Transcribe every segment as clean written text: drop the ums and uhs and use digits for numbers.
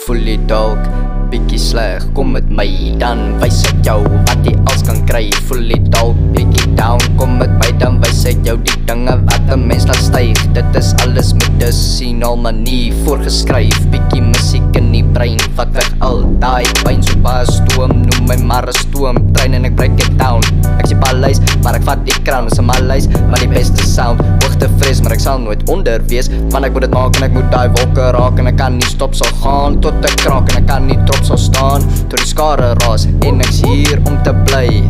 voel jy dalk bietjie sleg, kom met my, dan wys ek jou wat jy als kan kry. Voel jy dalk bietjie down, kom met my, dan wys ek jou die dinge wat 'n mens laat styg. Dit is alles medisinaal, maar nie voorgeskryf. Bietjie musiek in die brein, vat weg al daai pyn. So baie stoom, noem my maar 'n stoomtrein en ek break it down. Ek sê paleis, maar ek vat die crown. Is 'n maleis, maar die beste sound. Hoogte vrees, maar ek sal nooit onder wees, want ek moet dit maak en ek moet daai wolke raak. En ek kan nie stop, sal gaan tot ek kraak. En ek kan nie trop sal staan, tot die skare raas. En ek's hier om te bly,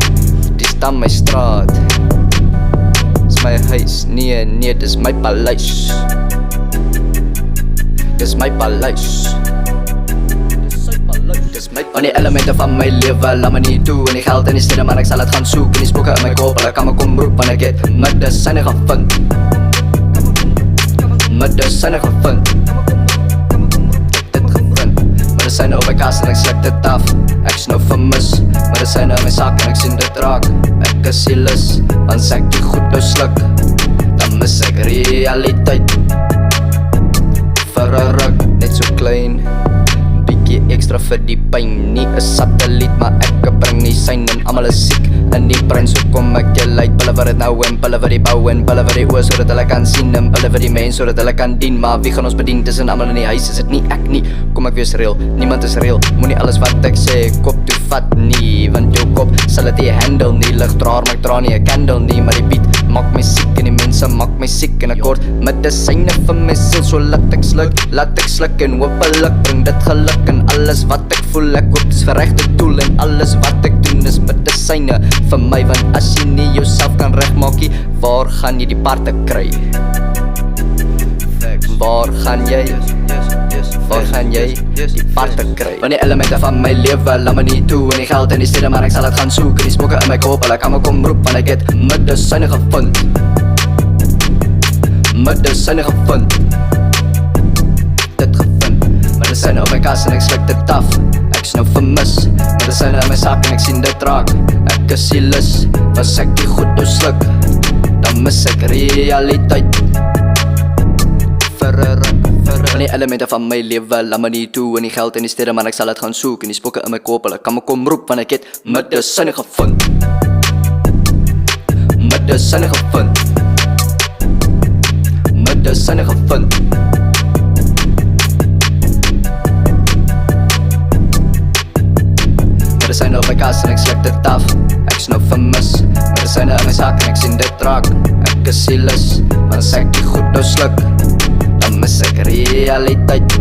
dis dan my straat. Dis my huis, nee, dis my paleis. Dis my paleis. Van die elemente van my lewe, laat my nie toe. En die geld en die stede, maar ek sal het gaan soek. En die spoke in my kop, hulle kan my kom roep, want ek het medisyne gevind. Medisyne gevind. Ek het dit gevind. Medisyne op my kas en ek sluk dit af. Ek is nou vermis. Medisyne in my sak en ek sien dit raak. Ek is die lus, want as ek die goed nou sluk, dan mis ek realiteit. Vir 'n ruk, net so klein, bietjie ekstra vir die pyn. Nie 'n satelliet, maar ek bring die sein en almal is siek in die brein. So kom ek jy lyk, pille wat dit nou en pille wat die bou en pille wat die oë sodat hulle kan sien en pille vir die mens sodat hulle kan dien. Maar wie gaan ons bedien tussen almal in die huis? Is dit nie ek nie? Kom ek wees real, niemand is real. Moenie alles wat ek sê kop toe vat nie, want jou kop sal dit nie handle nie. Ligdraer, maar ek dra nie 'n candle nie, maar die beat maak my siek en die mense maak my siek. En ek kort medisyne vir my siel, so laat ek sluk en hopelik bring dit geluk. En alles wat ek voel, ek hoop dis vir regte doel. En alles wat ek doen is medisyne vir my, want as jy nie jouself kan regmaak nie, waar gaan jy die parte kry? Waar gaan jy die parte kry? Van die elemente van my lewe, laat my nie toe. En die geld en die stede, maar ek sal het gaan soek. En die spoke in my kop, hulle kan my kom roep, want ek het medisyne gevind. Medisyne gevind. Dit gevind. Medisyne op my kas en ek sluk dit af. Ek is nou vermis. Medisyne in my sak en ek sien dit raak. Ek is die lus, was ek die goed nou sluk, dan mis ek realiteit. Vir 'n ruk. Van die elemente van my lewe, laat my nie toe. En die geld en die stede, maar ek sal het gaan soek. En die spoke in my kop, hulle kan my kom roep, want ek het medisyne gevind. Medisyne gevind. Medisyne gevind. Medisyne op my kas en ek sluk dit af. Ek is nou vermis. Medisyne in my sak en ek sien dit raak. Ek is die lus, want as ek die goed nou sluk, dan mis ek realiteit.